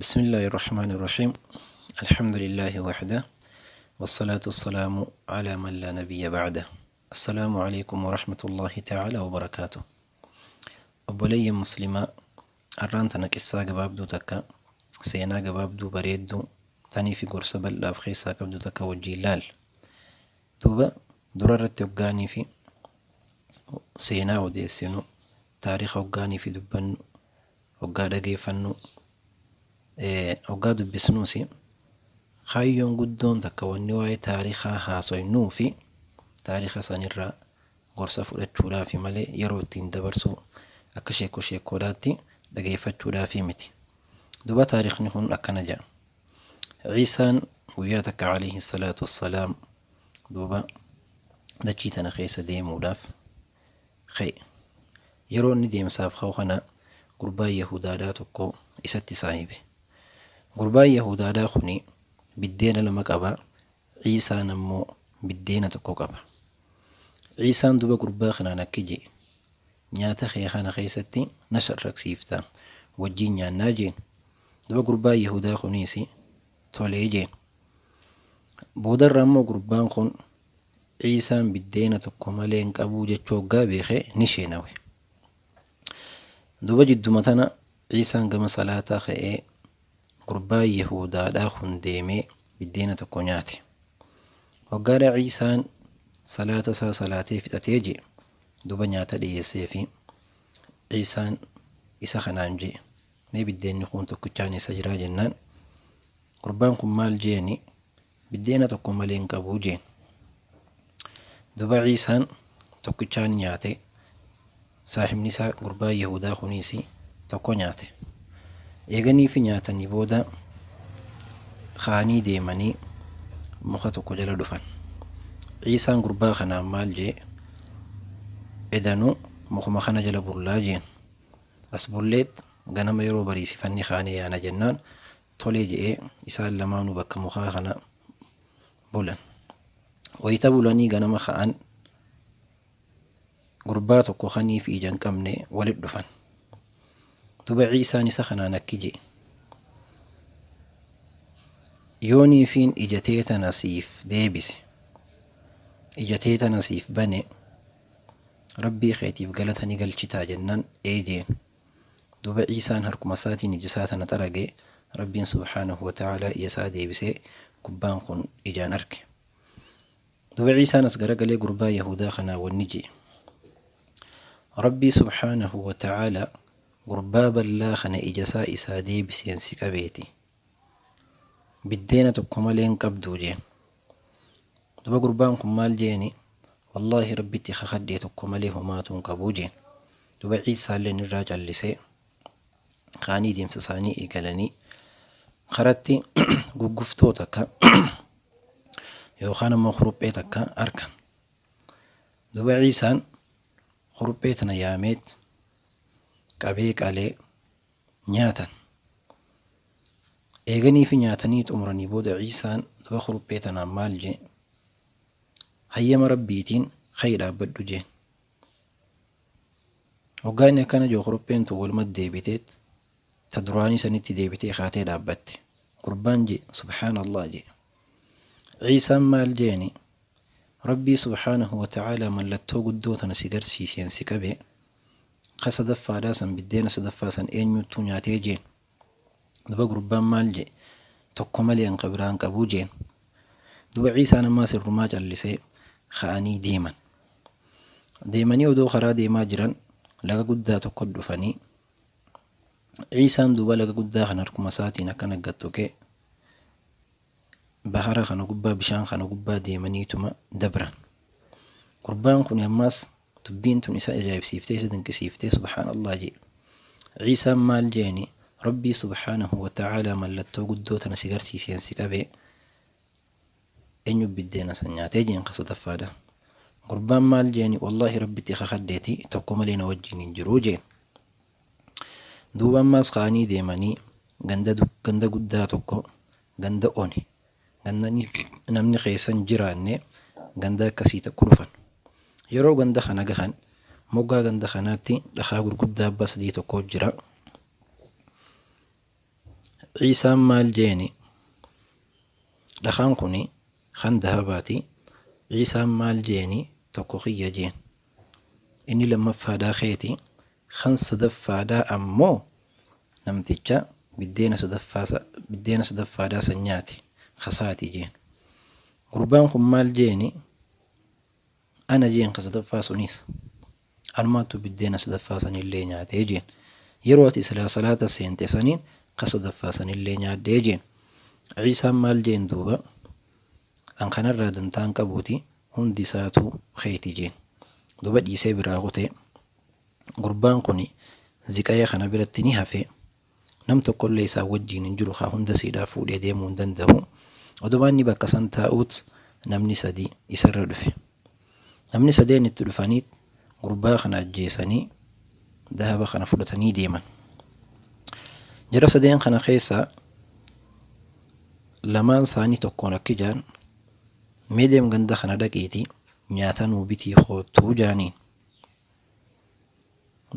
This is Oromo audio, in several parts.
بسم الله الرحمن الرحيم. الحمد لله وحده، والصلاة والسلام على من لا نبي بعده. السلام عليكم ورحمة الله تعالى وبركاته. أبولي مسلمة أرانتنا قصة قبابدو تكا سينا قبابدو بريدو تاني في قرصة بل خيسا قبدو تكا وجيلال دوبا درارة وقاني في سينا وديسينو تاريخ وقاني في دبنو وقادا قيفنو وقادو بسنوسي خايون قدون تكا ونواي تاريخا هاسوينو في تاريخ سنرى قرصة فراتشولا في مالي يروتين دبرسو أكشيكو شيكولاتي دقيفتشولا في متي دوبا تاريخ نهون أكنجا عيسان وياتك عليه الصلاة والسلام دوبا دجيتنا خيس ديمو لاف خي يرون ديم ساف خوخنا قربا يهودا تكو إساتي صاحبه قربا يهودا خني بالدين لما قبا عيسى نمو بالدين تكو قبا عيسى دوبا قربا خنا نكجي نياتا خيخانا خيستي نشر ركسيفتا وجين نيان ناجين دوبا قربا يهودا خنيسي توليجين بودر رمو قربان خن عيسى بالدين تكو مالين قبو جتشوغا بيخي نشيناوي دوبا جدو متنا عيسى قم صلاة خيئي قربا يهودا داخن ديمي بالدين تكو نياتي وقال عيسى صلاة صلاتي في تتيجي دوبا نياتا ديسيفي عيسى إسا خنانجي مي بالدين نخون تكو چاني سجرا جنان قربان مال جيني بالدين تكو مالين قبو جين دوبا عيسى تكو چاني نياتي صاحب نساء قربا يهودا خنيسي تكو نياتي eeganii fi nyaatanii booda kaanii deemanii muka tokko jala dhufan. Ciisaan gurbaa kanaan maal jee edanu mukuma kana jala bullaa jeen as bulleet ganama yeroo bariisifanni kaanii yaana jennaan tolee je'ee isaan lamaanuu bakka mukaa kana bulan. Wayita bulanii ganama ka'an gurbaa tokko kanii fi ija hin qabne walit dhufan. دوبا عيسى نسا خنا نكجي يوني فين إجتيتا نسيف ديبس إجتيتا نسيف بني ربي خيتيف قلتني قلشتا جنان ايجين دوبا عيسى هركو مساتي نجساتا نترقي ربي سبحانه وتعالى يسا ديبسي كبان خن إجان أرك دوبا عيسى نسقرق لي قربا يهودا خنا والنجي ربي سبحانه وتعالى قرباب الله خنا إجسا إسادي بسينسي كبيتي بالدينة كمالين قبدو جين دوبا قربان كمال جيني والله ربي تخخديت كماليه ماتون قبو جين دوبا عيسى لين الراجع اللسي خاني ديم سساني إيقالني خرطي قفتو تكا يوخانا مخروبي تكا أركان دوبا عيسى خروبيتنا ياميت qabee qalee nyaatan eeganii fi nyaatanii xumuranii booda ciisaan duba kuruphee tanaan maal jee hayyama rabbiitiin ka'ii dhaabbadhu jeen hoggaanni akkana joo kurupheen tun walumat deebiteet ta duraanii sanitti deebitee kaatee dhaabbatte gurbaan jee subhaanallah jee ciisaan maal jeeni rabbii subhaanahu wa ta'aalaa mallattoo guddoo tana si garsiiseen si qabee قصدفا داسن بدينا صدفا سن اينيوتو نياتي جين دوبا قربان مال جي توكو مليان قبران قبو جين دوبا عيسى نما سر رماج اللسي خاني ديماني ودو خرا ديما جران لغا قدا توكو دفاني عيسى دوبا لغا قدا خنركو مساتي نكنا قدتوكي بحر خنو قبا بشان خنو قبا ديماني توما دبران قربان كون يماس تبين تنساء جايب سيفتي سدنك سيفتي سبحان الله جي عيسى مال جيني ربي سبحانه وتعالى ملتو قدو تنسيقر سيسيان سيكابي إنيو بدينا سنياتي جين قصد فادا قربان مال جيني والله ربي تيخا خديتي توقو ملينا وجيني جرو جين دوبان ماس خاني ديماني غندا قدا توقو غندا أوني غندا نمني خيسان جراني غندا كسيتا كروفان yeroo ganda kana gahan moggaa ganda kanaatti dhakaa gurguddaa abbaa sadii tokko jira عيسى مال جيني دخان كوني خان ذهباتي عيسى مال جيني تقوخي جين إني لما فادا خيتي خان صدف فادا أمو نمتجا بدينا صدف فادا سنياتي خساتي جين قربانكم مال جيني أنا جين قصدف فاسونيس الماتو بدينا صدف فاسن اللي نياتي جين يروتي صلاة سينتي سنين قصدف فاسن اللي نياتي جين عيسى مال جين دوبا أن كان الرادن تانكبوتي هندي ساتو خيتي جين دوبا ديسي براغوتي قربان قني زكايا خنا برتني هفي نمت كل ليس وجين نجرو خا هند سيدا فودي ديمون دندهو ودوباني بكسان تاوت نمني سدي يسر دفي نمني سدي نتدفانيت قربا خنا جيساني ذهب خنا فلتني ديما جرى سدين خنا خيسا lamaan saanii tokkoon akki jaan meedeem ganda kana dhaqiiti nyaatanuu bitii hoottuu jaaniin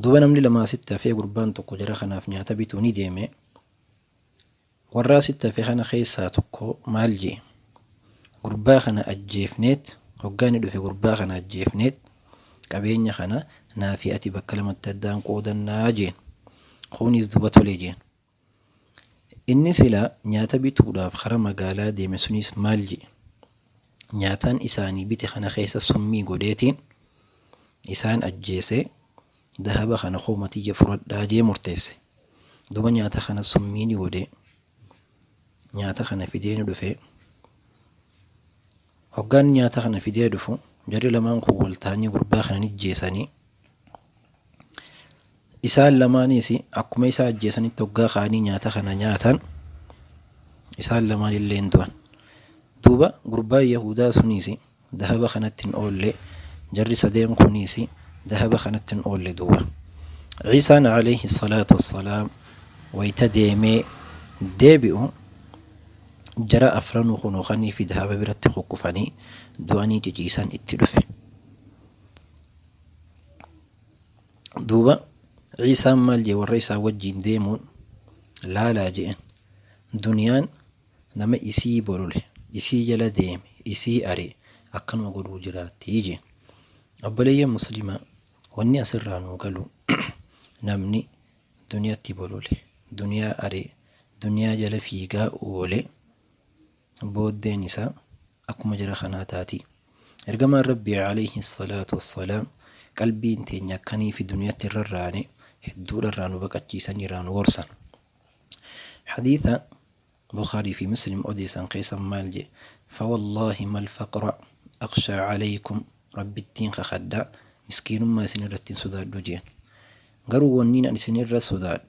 duba namni lamaa sitti hafee gurbaan tokko jara kanaaf nyaata bituu ni deeme warraa sitti hafee kana keessaa tokko maal jee gurbaa kana ajjeefneet hoggaani dhufe gurbaa kana ajjeefneet qabeenya kana naafi ati bakka lamatti addaan qoodannaa jeen kunis duba tolee jeen inni sila nyaata bituudhaaf kara magaalaa deeme sunis maal jee nyaataan isaanii bite kana keessa summii godheetiin isaan ajjeese dahaba kana qoomatiyya furadhaa jee murteesse duba nyaata kana summii ni godhe nyaata kana fidee ni dhufe hoggaan nyaata kana fidee dhufu jarri lamaan kun wal ta'anii gurbaa kana ni ajjeesanii isaan lamaanis akkuma isaa ajjeesanitti hoggaa kaanii nyaata kana nyaatan isaan lamaan illee du'an duuba gurbaa yahudaa sunis dahaba kanatti hin oolle jarri sadeen kunis dahaba kanatti hin oolle duuba ciisaan alayhi salaatu wassalaam wayta deemee deebi'u jara afranuu kunuu kanii fi dahaba biratti kukkufanii du'anii ciciisan itti dhufe duuba ciisaan maal jee warra isaa wajjiin deemuun laalaa jeen duniyaan nama isii bolole isii jala deeme isii are akkanuma godhuu jiraattii jeen obboleeyyan muslimaa wanni asirraa nuu galu namni duniyaatti bolole duniyaa are duniyaa jala fiigaa oole booddeen isaa akkuma jara kanaa taati ergamaan rabbii alayhi salaatu wassalaam qalbiin teenya akkanii fi duniyaatti rarraane hedduudharraa nu baqachiisanii irraa nu gorsan hadiitha بخاري في مسلم أديسان قيسا مالجي فوالله ما الفقر أخشى عليكم رب التين خخدا مسكين ما سنرتين سداد دوجين قروا ونين أن سنر سداد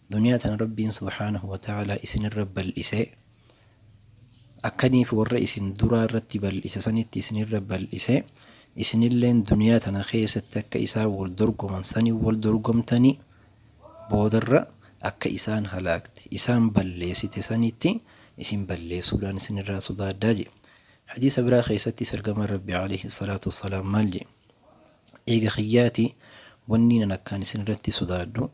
دنيا ربي سبحانه وتعالى إسنر رب الإساء أكني في الرئيس درا رتب الإساء سنتي سنر رب الإساء إسنر لين دنيا خيسة تك إساء والدرق من سني والدرقم تاني بودر akka isaan halaakte isaan balleessite sanitti isin balleessuudhaan isin irraa sodaadhaa je hadiisa biraa keessatti ergamaan rabbii alayhi salaatu wassalaam maal je eega khiyyaati wanni nan akkaan isin irratti sodaadhu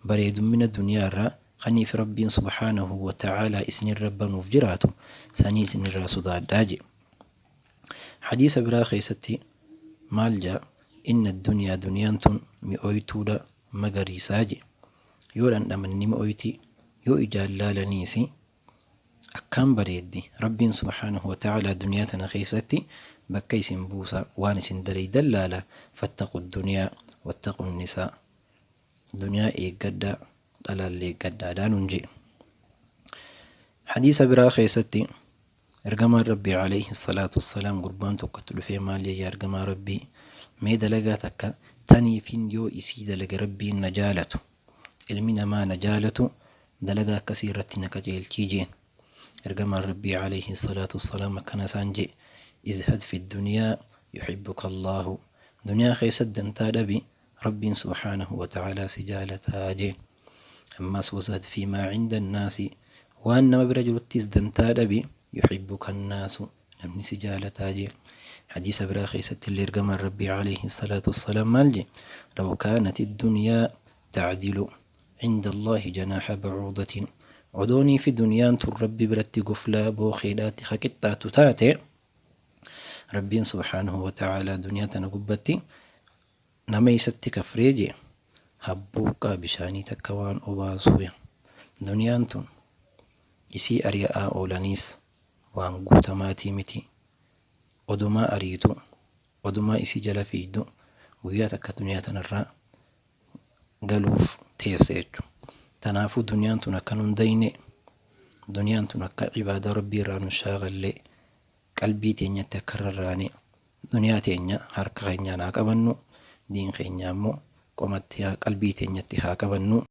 bareedummina duniyaarraa kaniif rabbiin subhaanahu wa ta'aalaa isin irra banuuf jiraatu sanii isin irraa sodaadhaa je hadiisa biraa keessatti maal jaa inna duniyaa duniyaan tun mi'ooytuudha magariisaa je yoo dhandhamanni mi'ooyti yoo ijaan laalaniisi akkaan bareeddi rabbiin subhaanahu wa ta'aalaa duniyaa tana keessatti bakka isin buusa waan isin dalaydan laala fattaqu duniyaa wattaqu nisaa duniyaa eeggaddaa dhalaallee eeggaddaadhaan hunje hadiisa biraa keessatti ergamaan rabbii alayhi salaatu wassalaam gurbaan tokkotti dhufee maal jee ergamaa rabbii mee dalagaa takka taniifin yoo isii dalaga rabbiin na jaalatu ilmi namaa na jaalatu dalagaa akkasii irratti na qajeelchii jeen ergamaan rabbii alayhi salaatu wassalaam akkana isaan jee izhad fi duniyaa yuhibbuka allaahu duniyaa keessatti dantaa dhabi rabbiin subhaanahu wa ta'aalaa si jaalataa jeen ammas wazhad fi maa cinda annaasi waan nama bira jiruttis dantaa dhabi yuhibbuka annaasu namni si jaalataa jeen حديث برا خيست اللي رقم الربي عليه الصلاة والسلام مالجي لو كانت الدنيا تعدل عند الله جناح بعوضة odoonii fi duniyaan tun rabbi biratti goflaa bookeedhaatti haqixxaatu taate rabbiin subhaanahu wa ta'aalaa duniyaa tana gubbatti nama isatti kafree jee habbuuqqaa bishaanii takka waan obaasuuya. Duniyaan tun isii ari'aa oolaniis waan guutamaatii miti. Odumaa ariitu, odumaa isii jala fiiddu guyyaa takka duniyaa tanarraa galuuf teesse jechuudha. Tanaafuu duniyaan tun akka nun dayne, duniyaan tun akka ibaada rabbii irraa nu shaaqallee qalbii teenyatti akka rarraane duniyaa teenya harka keenyaan haa qabannu, diin keenya immoo qomatti qalbii teenyatti haa qabannu.